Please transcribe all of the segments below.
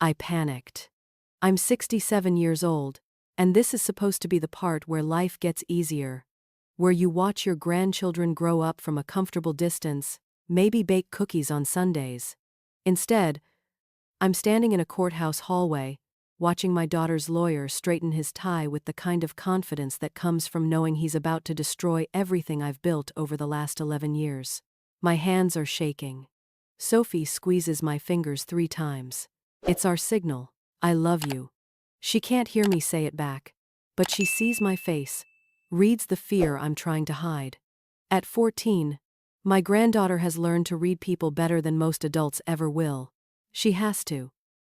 I panicked. I'm 67 years old, and this is supposed to be the part where life gets easier, where you watch your grandchildren grow up from a comfortable distance, maybe bake cookies on Sundays. Instead, I'm standing in a courthouse hallway, watching my daughter's lawyer straighten his tie with the kind of confidence that comes from knowing he's about to destroy everything I've built over the last 11 years. My hands are shaking. Sophie squeezes my fingers 3 times. It's our signal. I love you. She can't hear me say it back, but she sees my face, reads the fear I'm trying to hide. At 14, my granddaughter has learned to read people better than most adults ever will. She has to.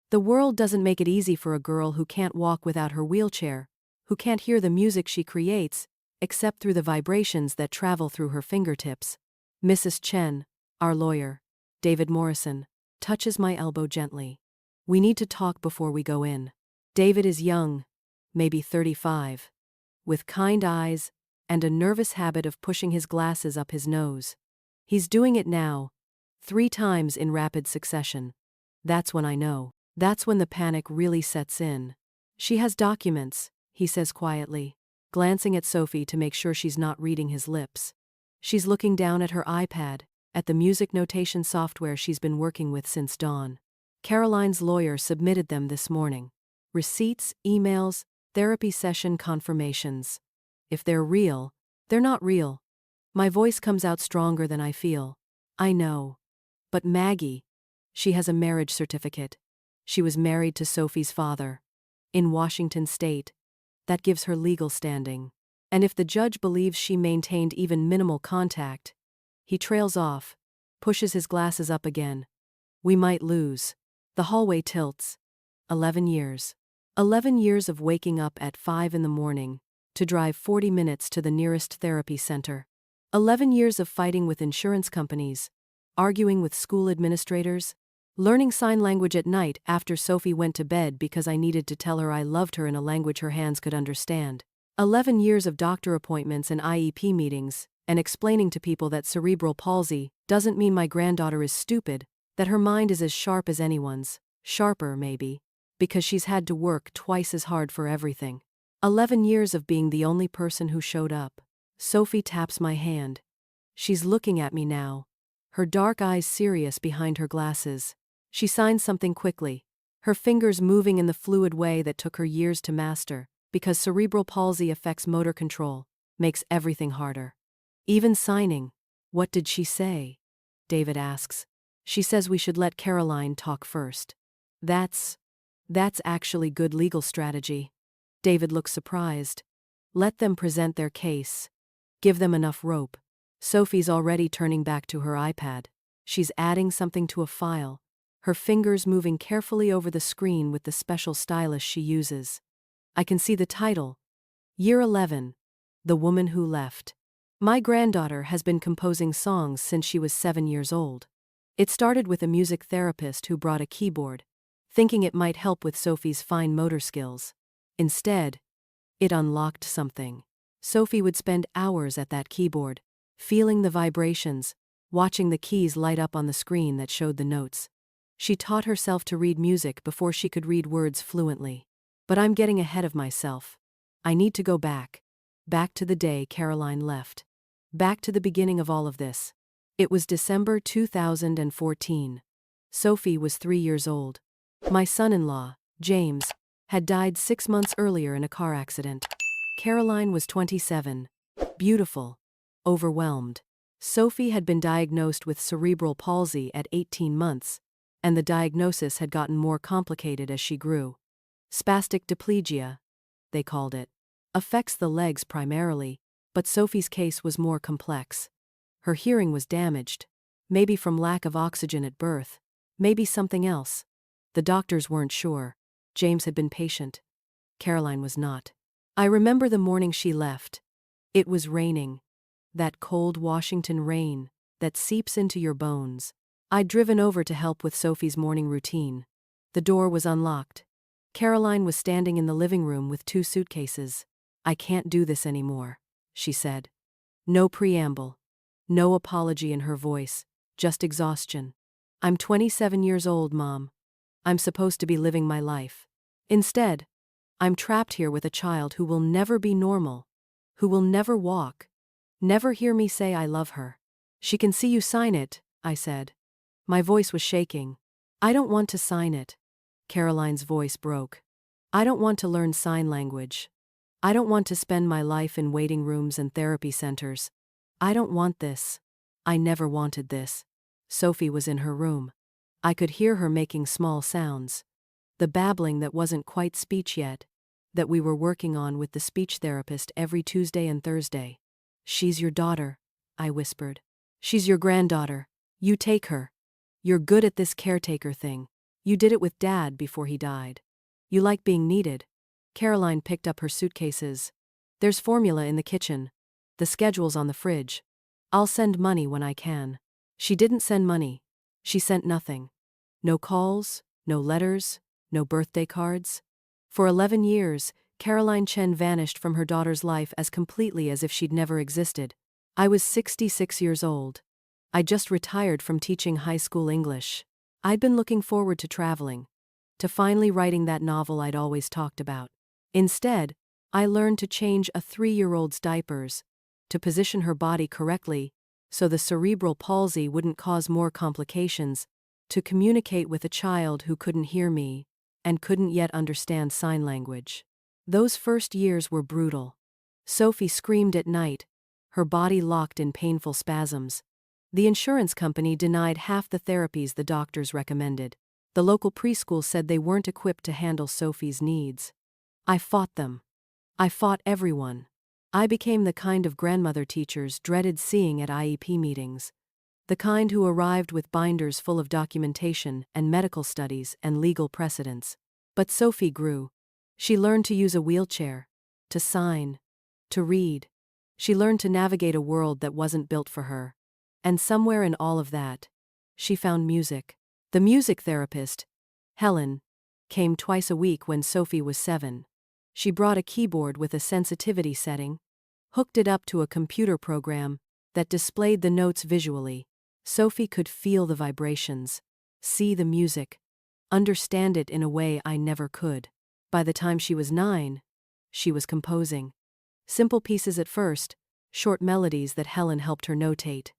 The world doesn't make it easy for a girl who can't walk without her wheelchair, who can't hear the music she creates, except through the vibrations that travel through her fingertips. Mrs. Chen, our lawyer, David Morrison, touches my elbow gently. We need to talk before we go in. David is young, maybe 35, with kind eyes and a nervous habit of pushing his glasses up his nose. He's doing it now, 3 times in rapid succession. That's when I know. That's when the panic really sets in. She has documents, he says quietly, glancing at Sophie to make sure she's not reading his lips. She's looking down at her iPad, at the music notation software she's been working with since dawn. Caroline's lawyer submitted them this morning. Receipts, emails, therapy session confirmations. If they're real, they're not real. My voice comes out stronger than I feel. I know. But Maggie, she has a marriage certificate. She was married to Sophie's father. In Washington state. That gives her legal standing. And if the judge believes she maintained even minimal contact, he trails off, pushes his glasses up again. We might lose. The hallway tilts. 11 years. 11 years of waking up at 5 in the morning to drive 40 minutes to the nearest therapy center. 11 years of fighting with insurance companies, arguing with school administrators, learning sign language at night after Sophie went to bed because I needed to tell her I loved her in a language her hands could understand. 11 years of doctor appointments and IEP meetings, and explaining to people that cerebral palsy doesn't mean my granddaughter is stupid, that her mind is as sharp as anyone's, sharper maybe, because she's had to work twice as hard for everything. 11 years of being the only person who showed up. Sophie taps my hand. She's looking at me now, her dark eyes serious behind her glasses. She signs something quickly, her fingers moving in the fluid way that took her years to master, because cerebral palsy affects motor control, makes everything harder. Even signing. What did she say? David asks. She says we should let Caroline talk first. That's actually good legal strategy. David looks surprised. Let them present their case. Give them enough rope. Sophie's already turning back to her iPad. She's adding something to a file, her fingers moving carefully over the screen with the special stylus she uses. I can see the title. Year 11. The Woman Who Left. My granddaughter has been composing songs since she was 7 years old. It started with a music therapist who brought a keyboard, thinking it might help with Sophie's fine motor skills. Instead, it unlocked something. Sophie would spend hours at that keyboard, feeling the vibrations, watching the keys light up on the screen that showed the notes. She taught herself to read music before she could read words fluently. But I'm getting ahead of myself. I need to go back. Back to the day Caroline left. Back to the beginning of all of this. It was December 2014. Sophie was 3 years old. My son-in-law, James, had died 6 months earlier in a car accident. Caroline was 27. Beautiful. Overwhelmed. Sophie had been diagnosed with cerebral palsy at 18 months, and the diagnosis had gotten more complicated as she grew. Spastic diplegia, they called it. Affects the legs primarily, but Sophie's case was more complex. Her hearing was damaged, maybe from lack of oxygen at birth, maybe something else. The doctors weren't sure. James had been patient. Caroline was not. I remember the morning she left. It was raining. That cold Washington rain that seeps into your bones. I'd driven over to help with Sophie's morning routine. The door was unlocked. Caroline was standing in the living room with 2 suitcases. I can't do this anymore, she said. No preamble. No apology in her voice, just exhaustion. I'm 27 years old, Mom. I'm supposed to be living my life. Instead, I'm trapped here with a child who will never be normal, who will never walk, never hear me say I love her. She can see you sign it, I said. My voice was shaking. I don't want to sign it. Caroline's voice broke. I don't want to learn sign language. I don't want to spend my life in waiting rooms and therapy centers. I don't want this. I never wanted this. Sophie was in her room. I could hear her making small sounds. The babbling that wasn't quite speech yet, that we were working on with the speech therapist every Tuesday and Thursday. She's your daughter, I whispered. She's your granddaughter. You take her. You're good at this caretaker thing. You did it with Dad before he died. You like being needed. Caroline picked up her suitcases. There's formula in the kitchen. The schedule's on the fridge. I'll send money when I can. She didn't send money. She sent nothing. No calls, no letters, no birthday cards. For 11 years, Caroline Chen vanished from her daughter's life as completely as if she'd never existed. I was 66 years old. I just retired from teaching high school English. I'd been looking forward to traveling, to finally writing that novel I'd always talked about. Instead, I learned to change a 3-year-old's diapers, to position her body correctly so the cerebral palsy wouldn't cause more complications, to communicate with a child who couldn't hear me and couldn't yet understand sign language. Those first years were brutal. Sophie screamed at night, her body locked in painful spasms. The insurance company denied half the therapies the doctors recommended. The local preschool said they weren't equipped to handle Sophie's needs. I fought them. I fought everyone. I became the kind of grandmother teachers dreaded seeing at IEP meetings. The kind who arrived with binders full of documentation and medical studies and legal precedents. But Sophie grew. She learned to use a wheelchair, to sign, to read. She learned to navigate a world that wasn't built for her. And somewhere in all of that, she found music. The music therapist, Helen, came twice a week when Sophie was 7. She brought a keyboard with a sensitivity setting, hooked it up to a computer program that displayed the notes visually. Sophie could feel the vibrations, see the music, understand it in a way I never could. By the time she was 9, she was composing. Simple pieces at first, short melodies that Helen helped her notate.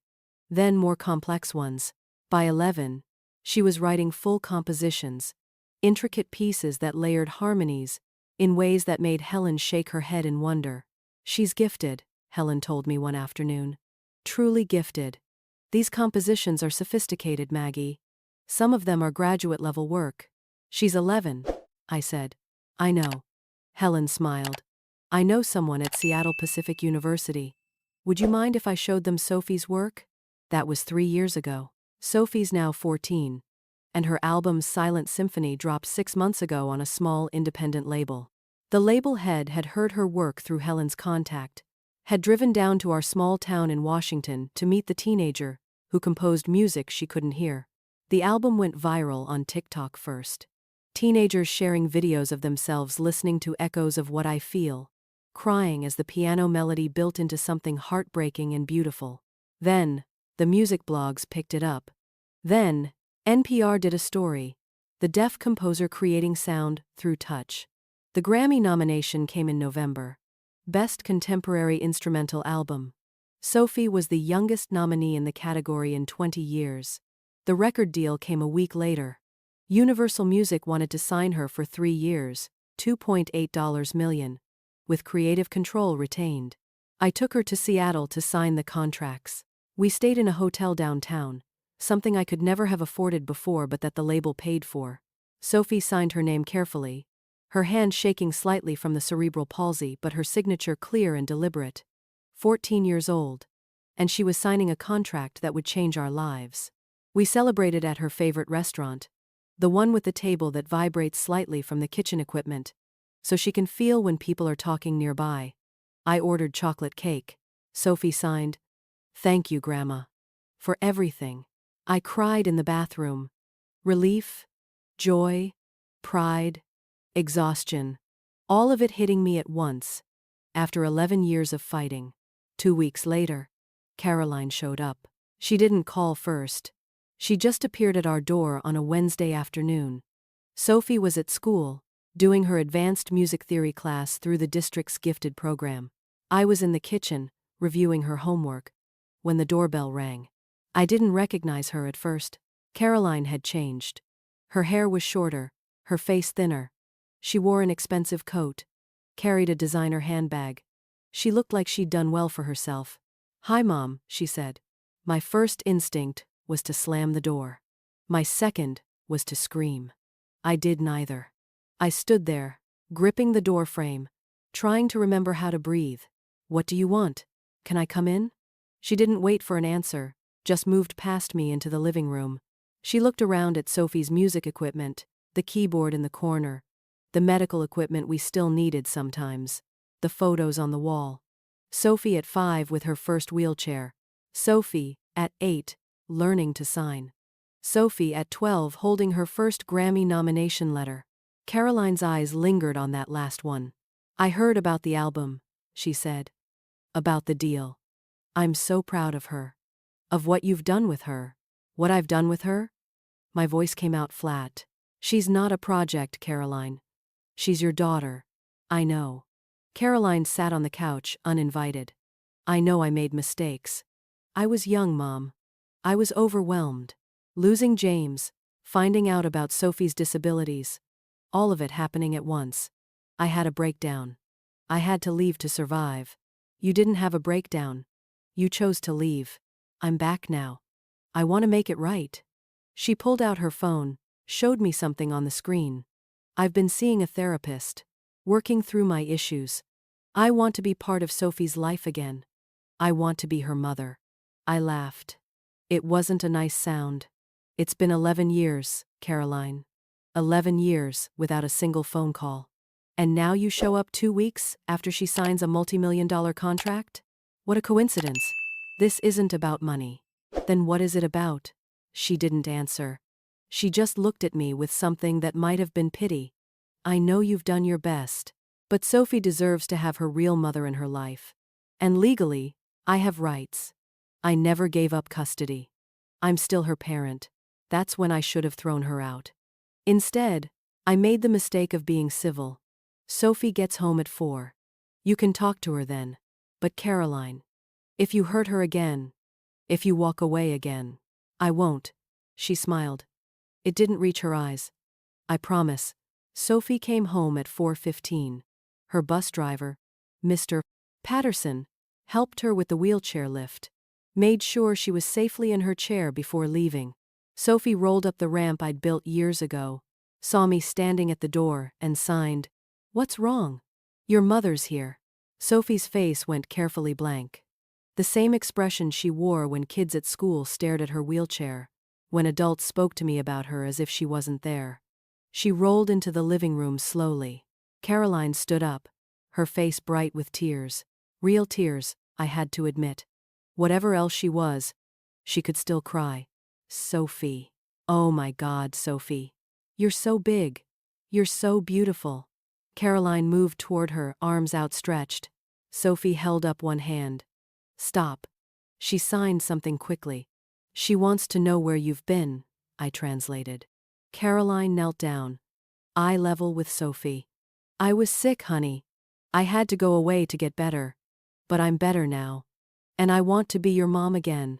Then more complex ones. By 11, she was writing full compositions, intricate pieces that layered harmonies in ways that made Helen shake her head in wonder. She's gifted, Helen told me one afternoon. Truly gifted. These compositions are sophisticated, Maggie. Some of them are graduate-level work. She's 11, I said. I know. Helen smiled. I know someone at Seattle Pacific University. Would you mind if I showed them Sophie's work? That was 3 years ago. Sophie's now 14, and her album Silent Symphony dropped 6 months ago on a small independent label. The label head had heard her work through Helen's contact, had driven down to our small town in Washington to meet the teenager who composed music she couldn't hear. The album went viral on TikTok first. Teenagers sharing videos of themselves listening to echoes of What I Feel, crying as the piano melody built into something heartbreaking and beautiful. Then, the music blogs picked it up. Then, NPR did a story, the deaf composer creating sound through touch. The Grammy nomination came in November. Best Contemporary Instrumental Album. Sophie was the youngest nominee in the category in 20 years. The record deal came a week later. Universal Music wanted to sign her for 3 years, $2.8 million, with creative control retained. I took her to Seattle to sign the contracts. We stayed in a hotel downtown, something I could never have afforded before but that the label paid for. Sophie signed her name carefully, her hand shaking slightly from the cerebral palsy but her signature clear and deliberate. 14 years old, and she was signing a contract that would change our lives. We celebrated at her favorite restaurant, the one with the table that vibrates slightly from the kitchen equipment, so she can feel when people are talking nearby. I ordered chocolate cake. Sophie signed, "Thank you, Grandma, for everything." I cried in the bathroom. Relief, joy, pride, exhaustion, all of it hitting me at once, after 11 years of fighting. 2 weeks later, Caroline showed up. She didn't call first. She just appeared at our door on a Wednesday afternoon. Sophie was at school, doing her advanced music theory class through the district's gifted program. I was in the kitchen, reviewing her homework, when the doorbell rang. I didn't recognize her at first. Caroline had changed. Her hair was shorter, her face thinner. She wore an expensive coat, carried a designer handbag. She looked like she'd done well for herself. "Hi, Mom," she said. My first instinct was to slam the door. My second was to scream. I did neither. I stood there, gripping the door frame, trying to remember how to breathe. "What do you want? Can I come in?" She didn't wait for an answer, just moved past me into the living room. She looked around at Sophie's music equipment, the keyboard in the corner, the medical equipment we still needed sometimes, the photos on the wall. Sophie at 5 with her first wheelchair. Sophie, at 8, learning to sign. Sophie at 12 holding her first Grammy nomination letter. Caroline's eyes lingered on that last one. "I heard about the album," she said. "About the deal. I'm so proud of her. Of what you've done with her." "What I've done with her?" My voice came out flat. "She's not a project, Caroline. She's your daughter." "I know." Caroline sat on the couch, uninvited. "I know I made mistakes. I was young, Mom. I was overwhelmed. Losing James, finding out about Sophie's disabilities. All of it happening at once. I had a breakdown. I had to leave to survive." "You didn't have a breakdown. You chose to leave. I'm back now. I want to make it right." She pulled out her phone, showed me something on the screen. "I've been seeing a therapist, working through my issues. I want to be part of Sophie's life again. I want to be her mother." I laughed. It wasn't a nice sound. "It's been 11 years, Caroline. 11 years without a single phone call. And now you show up 2 weeks after she signs a multi-million-dollar contract? What a coincidence. This isn't about money." "Then what is it about?" She didn't answer. She just looked at me with something that might have been pity. "I know you've done your best, but Sophie deserves to have her real mother in her life. And legally, I have rights. I never gave up custody. I'm still her parent. That's when I should have thrown her out. Instead, I made the mistake of being civil. Sophie gets home at 4. You can talk to her then. But Caroline, if you hurt her again, if you walk away again." "I won't." She smiled. It didn't reach her eyes. "I promise." Sophie came home at 4:15. Her bus driver, Mr. Patterson, helped her with the wheelchair lift, made sure she was safely in her chair before leaving. Sophie rolled up the ramp I'd built years ago, saw me standing at the door, and signed, "What's wrong?" "Your mother's here." Sophie's face went carefully blank. The same expression she wore when kids at school stared at her wheelchair, when adults spoke to me about her as if she wasn't there. She rolled into the living room slowly. Caroline stood up, her face bright with tears. Real tears, I had to admit. Whatever else she was, she could still cry. "Sophie. Oh my God, Sophie. You're so big. You're so beautiful." Caroline moved toward her, arms outstretched. Sophie held up one hand. "Stop." She signed something quickly. "She wants to know where you've been," I translated. Caroline knelt down, eye level with Sophie. "I was sick, honey. I had to go away to get better. But I'm better now. And I want to be your mom again.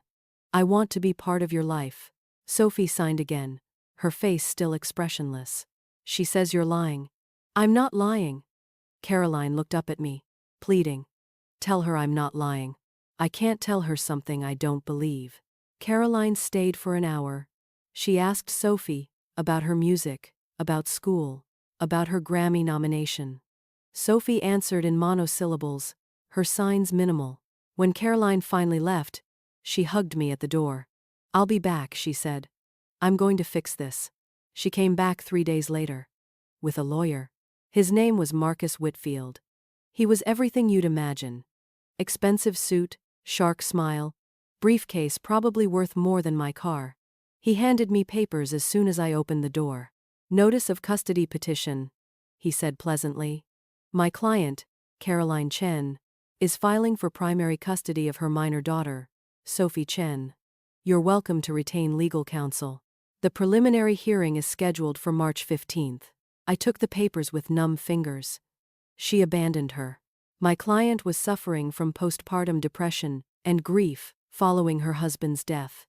I want to be part of your life." Sophie signed again, her face still expressionless. "She says you're lying." "I'm not lying." Caroline looked up at me, pleading. "Tell her I'm not lying. I can't tell her something I don't believe." Caroline stayed for an hour. She asked Sophie about her music, about school, about her Grammy nomination. Sophie answered in monosyllables, her signs minimal. When Caroline finally left, she hugged me at the door. "I'll be back," she said. "I'm going to fix this." She came back 3 days later. With a lawyer. His name was Marcus Whitfield. He was everything you'd imagine. Expensive suit, shark smile, briefcase probably worth more than my car. He handed me papers as soon as I opened the door. "Notice of custody petition," he said pleasantly. "My client, Caroline Chen, is filing for primary custody of her minor daughter, Sophie Chen. You're welcome to retain legal counsel." The preliminary hearing is scheduled for March 15th. I took the papers with numb fingers. She abandoned her. My client was suffering from postpartum depression and grief following her husband's death.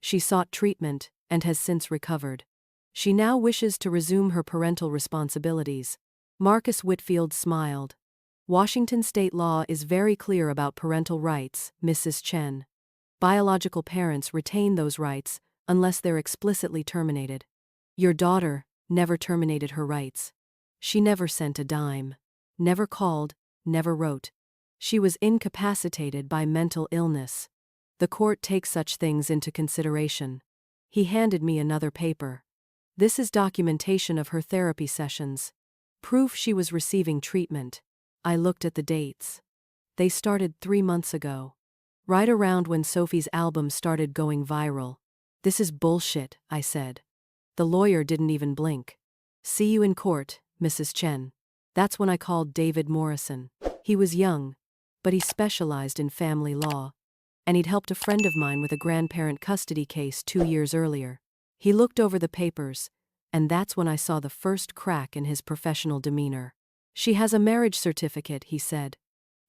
She sought treatment and has since recovered. She now wishes to resume her parental responsibilities. Marcus Whitfield smiled. Washington state law is very clear about parental rights, Mrs. Chen. Biological parents retain those rights unless they're explicitly terminated. Your daughter never terminated her rights. She never sent a dime. Never called, never wrote. She was incapacitated by mental illness. The court takes such things into consideration. He handed me another paper. This is documentation of her therapy sessions. Proof she was receiving treatment. I looked at the dates. They started 3 months ago. Right around when Sophie's album started going viral. This is bullshit, I said. The lawyer didn't even blink. See you in court, Mrs. Chen. That's when I called David Morrison. He was young, but he specialized in family law. And he'd helped a friend of mine with a grandparent custody case 2 years earlier. He looked over the papers, and that's when I saw the first crack in his professional demeanor. She has a marriage certificate, he said.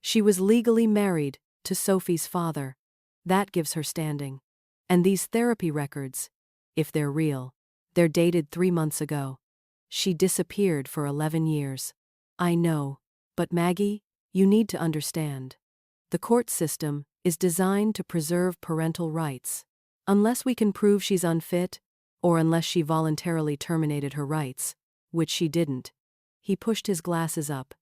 She was legally married to Sophie's father. That gives her standing. And these therapy records, if they're real, they're dated 3 months ago. She disappeared for 11 years. I know, but Maggie, you need to understand. The court system is designed to preserve parental rights. Unless we can prove she's unfit, or unless she voluntarily terminated her rights, which she didn't. He pushed his glasses up.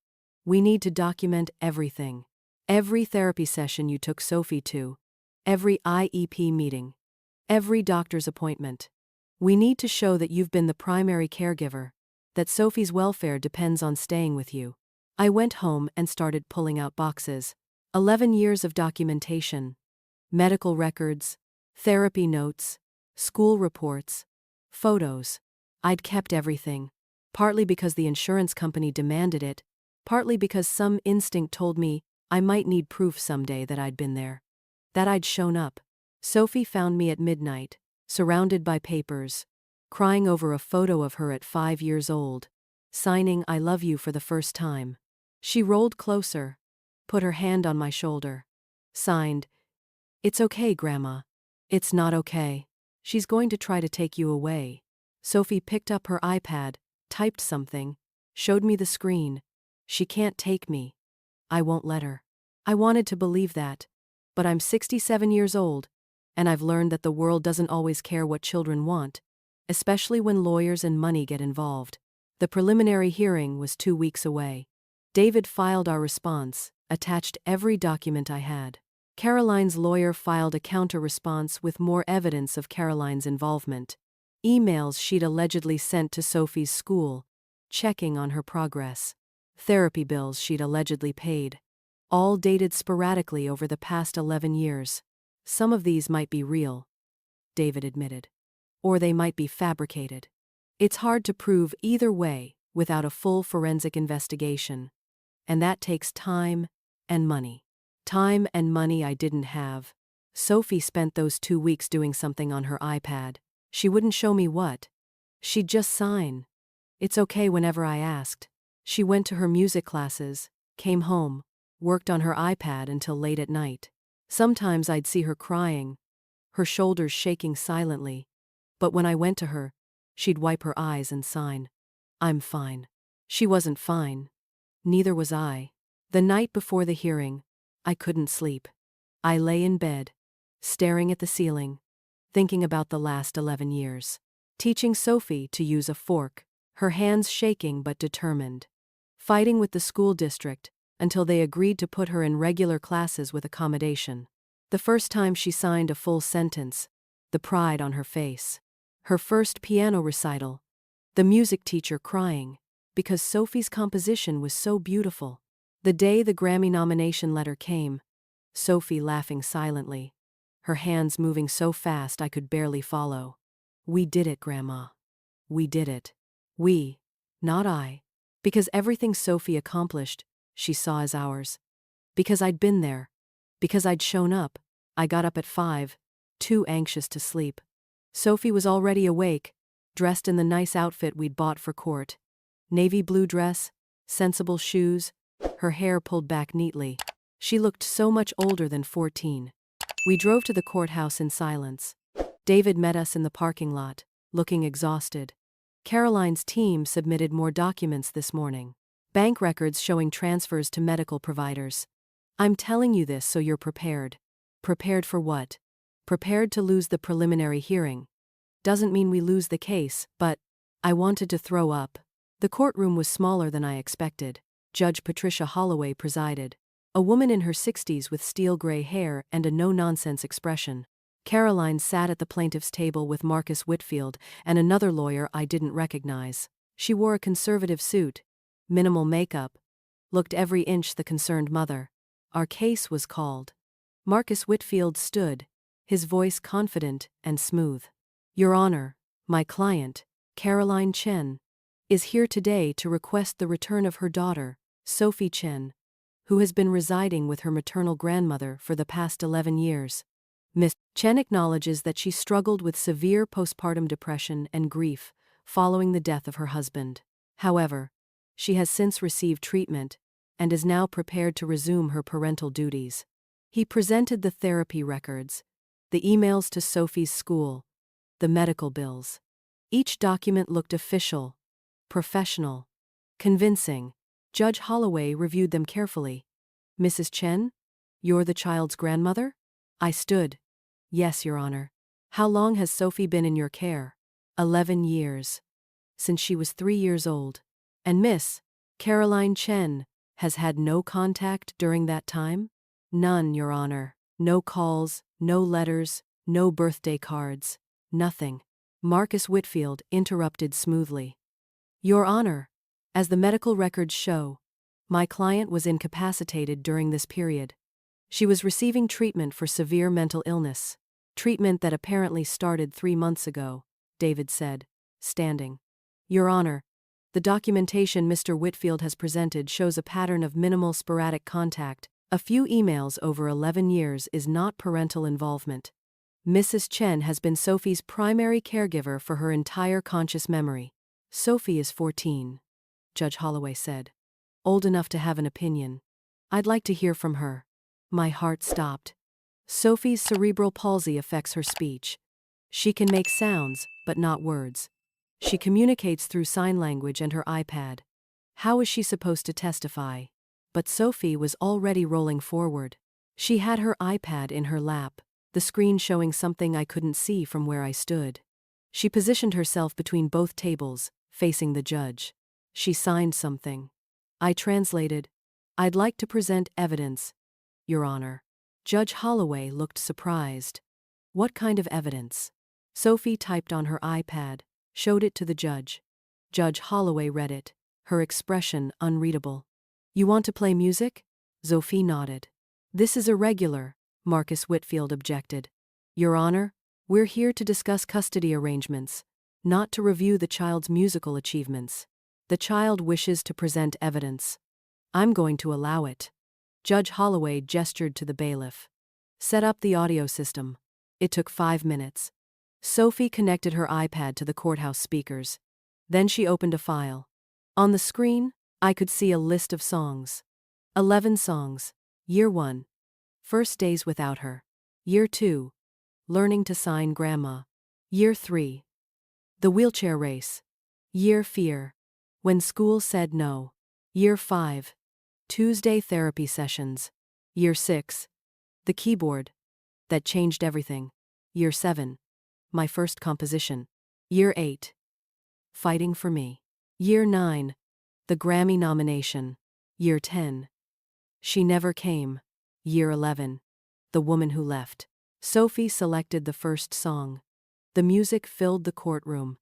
We need to document everything. Every therapy session you took Sophie to. Every IEP meeting. Every doctor's appointment. We need to show that you've been the primary caregiver, that Sophie's welfare depends on staying with you. I went home and started pulling out boxes. 11 years of documentation. Medical records, therapy notes, school reports, photos. I'd kept everything, partly because the insurance company demanded it, partly because some instinct told me I might need proof someday that I'd been there, that I'd shown up. Sophie found me at midnight, surrounded by papers, crying over a photo of her at 5 years old, signing "I love you" for the first time. She rolled closer, put her hand on my shoulder, signed, "It's okay, Grandma. It's not okay. She's going to try to take you away." Sophie picked up her iPad, typed something, showed me the screen. "She can't take me. I won't let her." I wanted to believe that, but I'm 67 years old, and I've learned that the world doesn't always care what children want, especially when lawyers and money get involved. The preliminary hearing was 2 weeks away. David filed our response, attached every document I had. Caroline's lawyer filed a counter-response with more evidence of Caroline's involvement. Emails she'd allegedly sent to Sophie's school, checking on her progress. Therapy bills she'd allegedly paid. All dated sporadically over the past 11 years. Some of these might be real, David admitted. Or they might be fabricated. It's hard to prove either way without a full forensic investigation. And that takes time and money. Time and money I didn't have. Sophie spent those 2 weeks doing something on her iPad. She wouldn't show me what. She'd just sign. "It's okay" whenever I asked. She went to her music classes, came home, worked on her iPad until late at night. Sometimes I'd see her crying, her shoulders shaking silently. But when I went to her, she'd wipe her eyes and sign, "I'm fine." She wasn't fine. Neither was I. The night before the hearing, I couldn't sleep. I lay in bed, staring at the ceiling, thinking about the last 11 years. Teaching Sophie to use a fork, her hands shaking but determined. Fighting with the school district until they agreed to put her in regular classes with accommodation. The first time she signed a full sentence, the pride on her face. Her first piano recital, the music teacher crying, because Sophie's composition was so beautiful. The day the Grammy nomination letter came, Sophie laughing silently, her hands moving so fast I could barely follow. "We did it, Grandma. We did it." We, not I. Because everything Sophie accomplished, she saw as ours. Because I'd been there. Because I'd shown up. I got up at 5, too anxious to sleep. Sophie was already awake, dressed in the nice outfit we'd bought for court. Navy blue dress, sensible shoes, her hair pulled back neatly. She looked so much older than 14. We drove to the courthouse in silence. David met us in the parking lot, looking exhausted. Caroline's team submitted more documents this morning. Bank records showing transfers to medical providers. I'm telling you this so you're prepared. Prepared for what? Prepared to lose the preliminary hearing. Doesn't mean we lose the case, but I wanted to throw up. The courtroom was smaller than I expected. Judge Patricia Holloway presided. A woman in her 60s with steel gray hair and a no-nonsense expression. Caroline sat at the plaintiff's table with Marcus Whitfield and another lawyer I didn't recognize. She wore a conservative suit, minimal makeup, looked every inch the concerned mother. Our case was called. Marcus Whitfield stood, his voice confident and smooth. Your Honor, my client, Caroline Chen, is here today to request the return of her daughter, Sophie Chen, who has been residing with her maternal grandmother for the past 11 years. Ms. Chen acknowledges that she struggled with severe postpartum depression and grief following the death of her husband. However, she has since received treatment and is now prepared to resume her parental duties. He presented the therapy records, the emails to Sophie's school, the medical bills. Each document looked official, professional, convincing. Judge Holloway reviewed them carefully. Mrs. Chen, you're the child's grandmother? I stood. Yes, Your Honor. How long has Sophie been in your care? 11 years. Since she was 3 years old. And Miss Caroline Chen has had no contact during that time? None, Your Honor. No calls, no letters, no birthday cards, nothing. Marcus Whitfield interrupted smoothly. Your Honor, as the medical records show, my client was incapacitated during this period. She was receiving treatment for severe mental illness. Treatment that apparently started 3 months ago, David said, standing. Your Honor, the documentation Mr. Whitfield has presented shows a pattern of minimal sporadic contact. A few emails over 11 years is not parental involvement. Mrs. Chen has been Sophie's primary caregiver for her entire conscious memory. Sophie is 14, Judge Holloway said. Old enough to have an opinion. I'd like to hear from her. My heart stopped. Sophie's cerebral palsy affects her speech. She can make sounds, but not words. She communicates through sign language and her iPad. How is she supposed to testify? But Sophie was already rolling forward. She had her iPad in her lap, the screen showing something I couldn't see from where I stood. She positioned herself between both tables, facing the judge. She signed something. I translated, I'd like to present evidence, Your Honor. Judge Holloway looked surprised. What kind of evidence? Sophie typed on her iPad, showed it to the judge. Judge Holloway read it, her expression unreadable. You want to play music? Sophie nodded. This is irregular, Marcus Whitfield objected. Your Honor, we're here to discuss custody arrangements, not to review the child's musical achievements. The child wishes to present evidence. I'm going to allow it. Judge Holloway gestured to the bailiff. Set up the audio system. It took 5 minutes. Sophie connected her iPad to the courthouse speakers. Then she opened a file. On the screen, I could see a list of songs. 11 songs. Year 1. First Days Without Her. Year 2. Learning to Sign Grandma. Year 3. The Wheelchair Race. Year Fear. When School Said No. Year 5. Tuesday Therapy Sessions. Year 6. The Keyboard. That Changed Everything. Year 7. My First Composition. Year 8. Fighting for Me. Year 9. The Grammy Nomination. Year 10. She Never Came. Year 11. The Woman Who Left. Sophie selected the first song. The music filled the courtroom.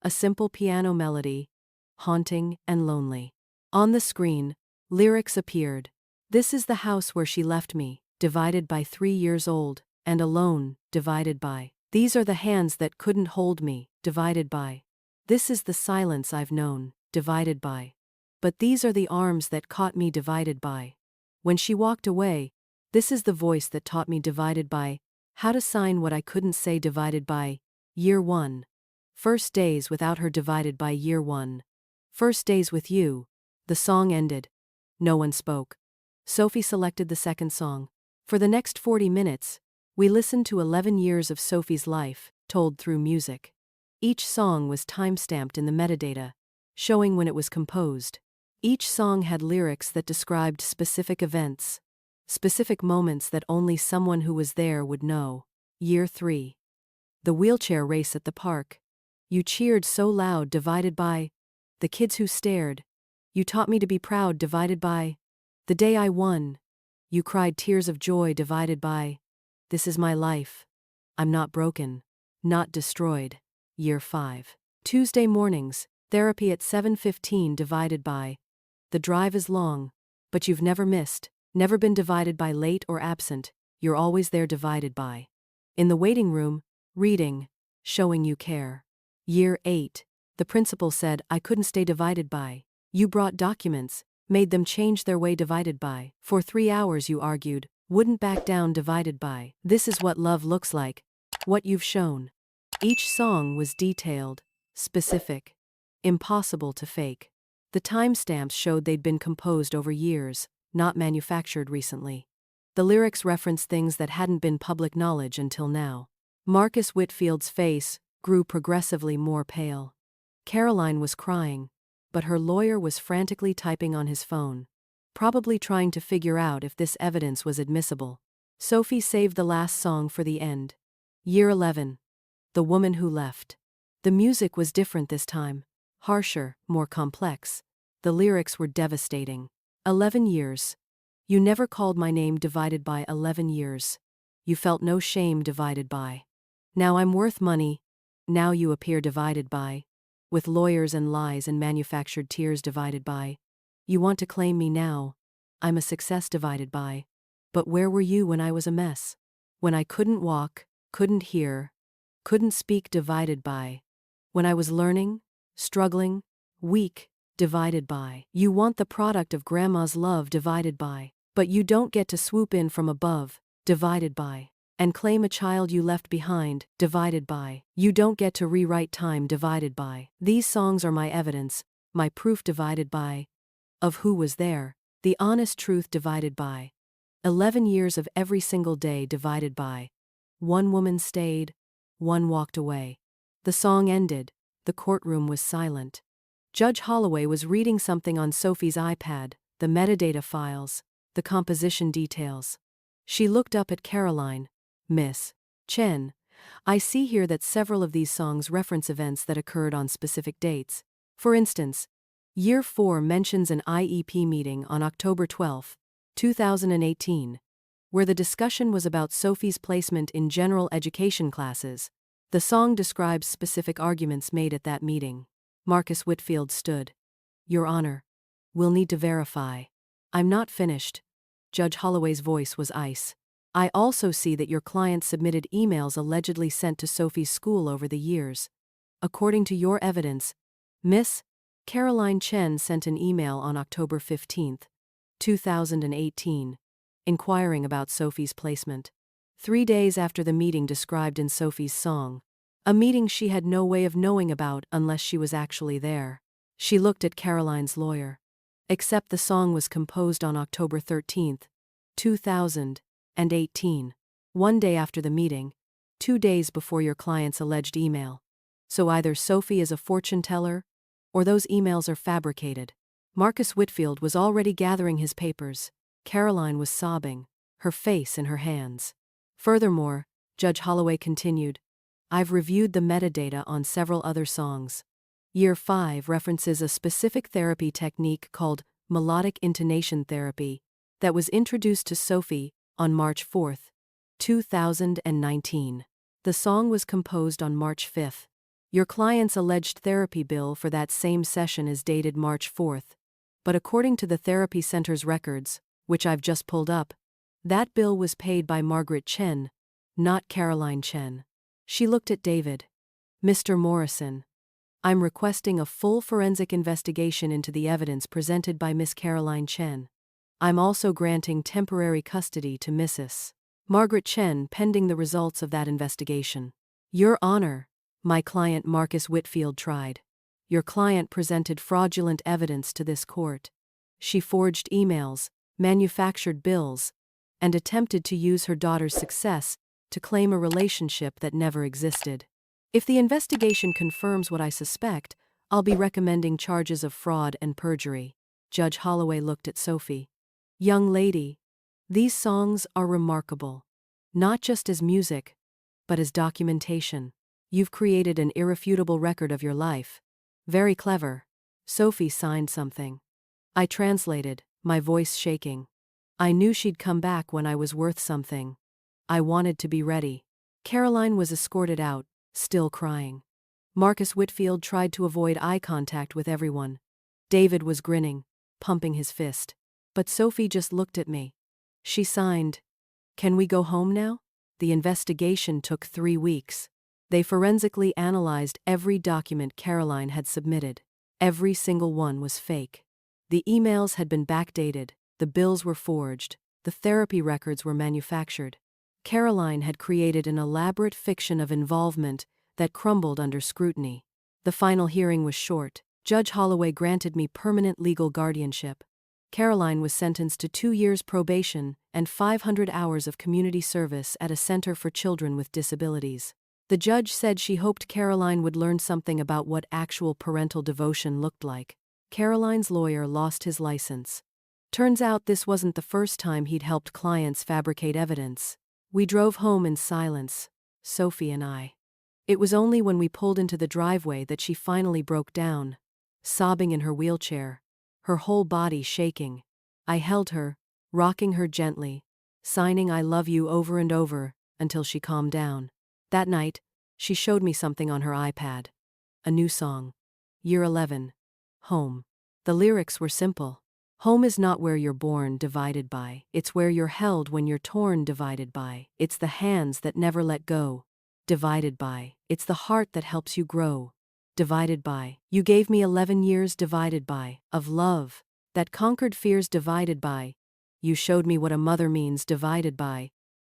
A simple piano melody, haunting and lonely. On the screen, lyrics appeared. This is the house where she left me, divided by 3 years old, and alone, divided by. These are the hands that couldn't hold me, divided by. This is the silence I've known, divided by. But these are the arms that caught me, divided by. When she walked away, this is the voice that taught me, divided by. How to sign what I couldn't say, divided by. Year 1. First days without her divided by year 1. First days with you. The song ended. No one spoke. Sophie selected the second song. For the next 40 minutes, we listened to 11 years of Sophie's life, told through music. Each song was time-stamped in the metadata, showing when it was composed. Each song had lyrics that described specific events, specific moments that only someone who was there would know. Year 3. The wheelchair race at the park. You cheered so loud divided by the kids who stared. You taught me to be proud divided by the day I won. You cried tears of joy divided by this is my life. I'm not broken, not destroyed. Year 5. Tuesday mornings, therapy at 7:15 divided by the drive is long, but you've never missed, never been divided by late or absent, you're always there divided by. In the waiting room, reading, showing you care. Year 8. The principal said I couldn't stay divided by. You brought documents, made them change their way divided by. For 3 hours you argued, wouldn't back down divided by. This is what love looks like, what you've shown. Each song was detailed, specific, impossible to fake. The timestamps showed they'd been composed over years, not manufactured recently. The lyrics referenced things that hadn't been public knowledge until now. Marcus Whitfield's face grew progressively more pale. Caroline was crying, but her lawyer was frantically typing on his phone, probably trying to figure out if this evidence was admissible. Sophie saved the last song for the end. Year 11. The Woman Who Left. The music was different this time, harsher, more complex. The lyrics were devastating. 11 years. You never called my name divided by 11 years. You felt no shame divided by. Now I'm worth money. Now you appear divided by. With lawyers and lies and manufactured tears divided by. You want to claim me now. I'm a success divided by. But where were you when I was a mess? When I couldn't walk, couldn't hear, couldn't speak divided by. When I was learning, struggling, weak, divided by. You want the product of grandma's love divided by. But you don't get to swoop in from above, divided by. And claim a child you left behind, divided by. You don't get to rewrite time divided by. These songs are my evidence, my proof divided by. Of who was there, the honest truth divided by. 11 years of every single day divided by. One woman stayed, one walked away. The song ended, the courtroom was silent. Judge Holloway was reading something on Sophie's iPad, the metadata files, the composition details. She looked up at Caroline. Miss Chen, I see here that several of these songs reference events that occurred on specific dates. For instance, Year 4 mentions an IEP meeting on October 12, 2018, where the discussion was about Sophie's placement in general education classes. The song describes specific arguments made at that meeting. Marcus Whitfield stood. Your Honor, we'll need to verify. I'm not finished. Judge Holloway's voice was ice. I also see that your client submitted emails allegedly sent to Sophie's school over the years. According to your evidence, Miss Caroline Chen sent an email on October 15, 2018, inquiring about Sophie's placement. 3 days after the meeting described in Sophie's song. A meeting she had no way of knowing about unless she was actually there. She looked at Caroline's lawyer. Except the song was composed on October 13, 2018. 1 day after the meeting, 2 days before your client's alleged email. So either Sophie is a fortune teller, or those emails are fabricated. Marcus Whitfield was already gathering his papers. Caroline was sobbing, her face in her hands. Furthermore, Judge Holloway continued, I've reviewed the metadata on several other songs. Year 5 references a specific therapy technique called melodic intonation therapy that was introduced to Sophie on March 4, 2019. The song was composed on March 5. Your client's alleged therapy bill for that same session is dated March 4, but according to the therapy center's records, which I've just pulled up, that bill was paid by Margaret Chen, not Caroline Chen. She looked at David. Mr. Morrison, I'm requesting a full forensic investigation into the evidence presented by Miss Caroline Chen. I'm also granting temporary custody to Mrs. Margaret Chen pending the results of that investigation. Your Honor, My client Marcus Whitfield tried. Your client presented fraudulent evidence to this court. She forged emails, manufactured bills, and attempted to use her daughter's success to claim a relationship that never existed. If the investigation confirms what I suspect, I'll be recommending charges of fraud and perjury. Judge Holloway looked at Sophie. Young lady, these songs are remarkable. Not just as music, but as documentation. You've created an irrefutable record of your life. Very clever. Sophie signed something. I translated, my voice shaking. I knew she'd come back when I was worth something. I wanted to be ready. Caroline was escorted out, still crying. Marcus Whitfield tried to avoid eye contact with everyone. David was grinning, pumping his fist. But Sophie just looked at me. She signed. Can we go home now? The investigation took 3 weeks. They forensically analyzed every document Caroline had submitted. Every single one was fake. The emails had been backdated, the bills were forged, the therapy records were manufactured. Caroline had created an elaborate fiction of involvement that crumbled under scrutiny. The final hearing was short. Judge Holloway granted me permanent legal guardianship. Caroline was sentenced to 2 years probation and 500 hours of community service at a center for children with disabilities. The judge said she hoped Caroline would learn something about what actual parental devotion looked like. Caroline's lawyer lost his license. Turns out this wasn't the first time he'd helped clients fabricate evidence. We drove home in silence, Sophie and I. It was only when we pulled into the driveway that she finally broke down, sobbing in her wheelchair, her whole body shaking. I held her, rocking her gently, signing "I love you" over and over, until she calmed down. That night, she showed me something on her iPad. A new song. Year 11. Home. The lyrics were simple. Home is not where you're born divided by, it's where you're held when you're torn divided by, it's the hands that never let go, divided by, it's the heart that helps you grow, divided by, you gave me 11 years divided by, of love, that conquered fears divided by, you showed me what a mother means divided by,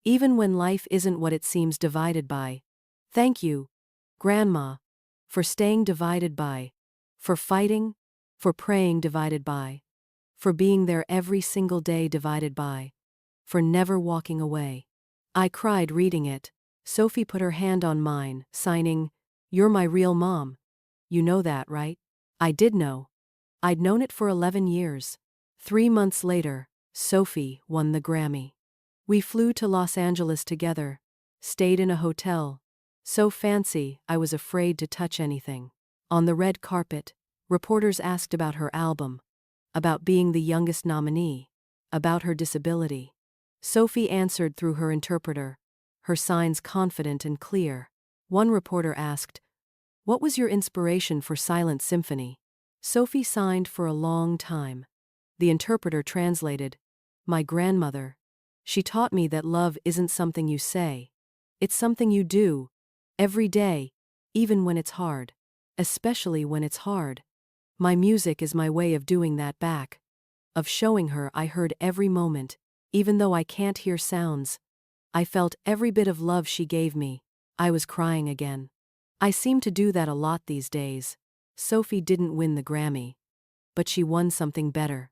even when life isn't what it seems divided by. Thank you, Grandma, for staying divided by, for fighting, for praying divided by, for being there every single day divided by, for never walking away. I cried reading it. Sophie put her hand on mine, signing, "You're my real mom. You know that, right?" I did know. I'd known it for 11 years. 3 months later, Sophie won the Grammy. We flew to Los Angeles together, stayed in a hotel, so fancy I was afraid to touch anything. On the red carpet, reporters asked about her album, about being the youngest nominee, about her disability. Sophie answered through her interpreter, her signs confident and clear. One reporter asked, "What was your inspiration for Silent Symphony?" Sophie signed for a long time. The interpreter translated, "My grandmother. She taught me that love isn't something you say. It's something you do, every day, even when it's hard. Especially when it's hard. My music is my way of doing that back. Of showing her I heard every moment, even though I can't hear sounds. I felt every bit of love she gave me." I was crying again. I seem to do that a lot these days. Sophie didn't win the Grammy. But she won something better.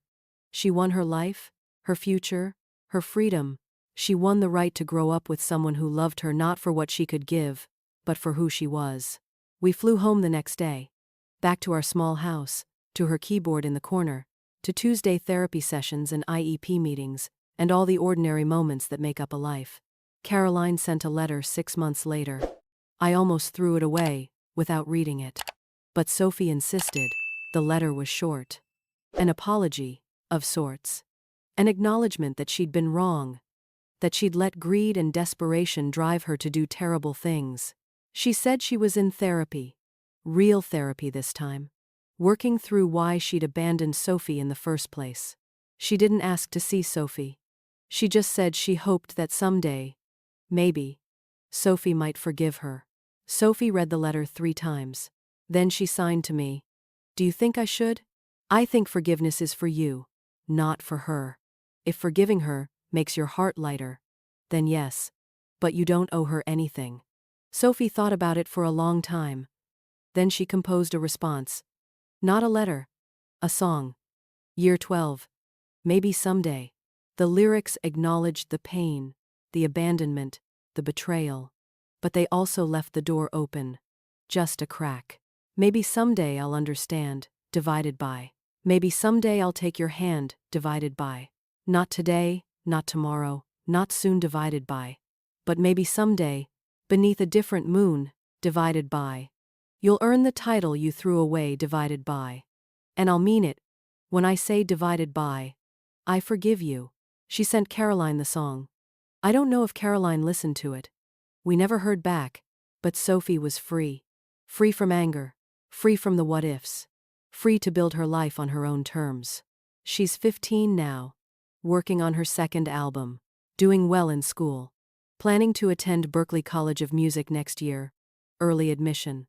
She won her life, her future, her freedom. She won the right to grow up with someone who loved her not for what she could give, but for who she was. We flew home the next day. Back to our small house, to her keyboard in the corner, to Tuesday therapy sessions and IEP meetings, and all the ordinary moments that make up a life. Caroline sent a letter 6 months later. I almost threw it away, without reading it. But Sophie insisted. The letter was short. An apology, of sorts. An acknowledgement that she'd been wrong. That she'd let greed and desperation drive her to do terrible things. She said she was in therapy. Real therapy this time. Working through why she'd abandoned Sophie in the first place. She didn't ask to see Sophie. She just said she hoped that someday, maybe, Sophie might forgive her. Sophie read the letter 3 times. Then she signed to me. "Do you think I should? I think forgiveness is for you, not for her. If forgiving her makes your heart lighter, then yes. But you don't owe her anything." Sophie thought about it for a long time. Then she composed a response. Not a letter. A song. Year 12. Maybe someday. The lyrics acknowledged the pain, the abandonment, the betrayal. But they also left the door open. Just a crack. Maybe someday I'll understand, divided by. Maybe someday I'll take your hand, divided by. Not today, not tomorrow, not soon, divided by. But maybe someday, beneath a different moon, divided by. You'll earn the title you threw away, divided by. And I'll mean it. When I say divided by, I forgive you. She sent Caroline the song. I don't know if Caroline listened to it. We never heard back, but Sophie was free. Free from anger. Free from the what-ifs. Free to build her life on her own terms. She's 15 now, working on her second album, doing well in school, planning to attend Berklee College of Music next year, early admission.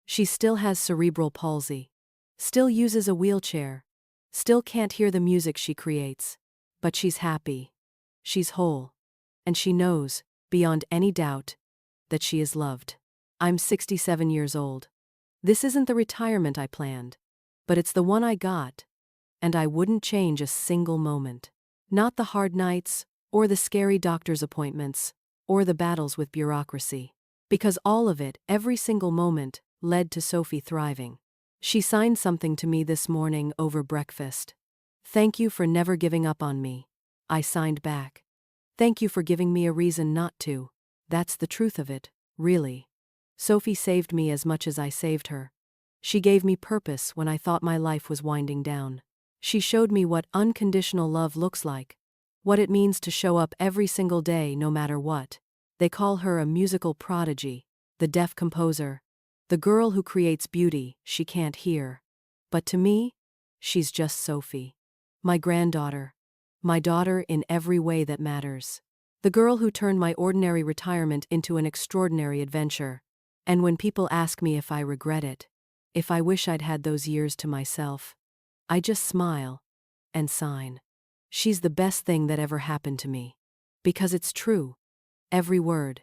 She still has cerebral palsy, still uses a wheelchair, still can't hear the music she creates, but she's happy. She's whole. And she knows, beyond any doubt, that she is loved. I'm 67 years old. This isn't the retirement I planned, but it's the one I got, and I wouldn't change a single moment. Not the hard nights, or the scary doctor's appointments, or the battles with bureaucracy. Because all of it, every single moment, led to Sophie thriving. She signed something to me this morning over breakfast. Thank you for never giving up on me. I signed back. Thank you for giving me a reason not to. That's the truth of it, really. Sophie saved me as much as I saved her. She gave me purpose when I thought my life was winding down. She showed me what unconditional love looks like, what it means to show up every single day no matter what. They call her a musical prodigy, the deaf composer, the girl who creates beauty she can't hear. But to me, she's just Sophie. My granddaughter. My daughter in every way that matters. The girl who turned my ordinary retirement into an extraordinary adventure. And when people ask me if I regret it, if I wish I'd had those years to myself, I just smile and sign. She's the best thing that ever happened to me. Because it's true. Every word.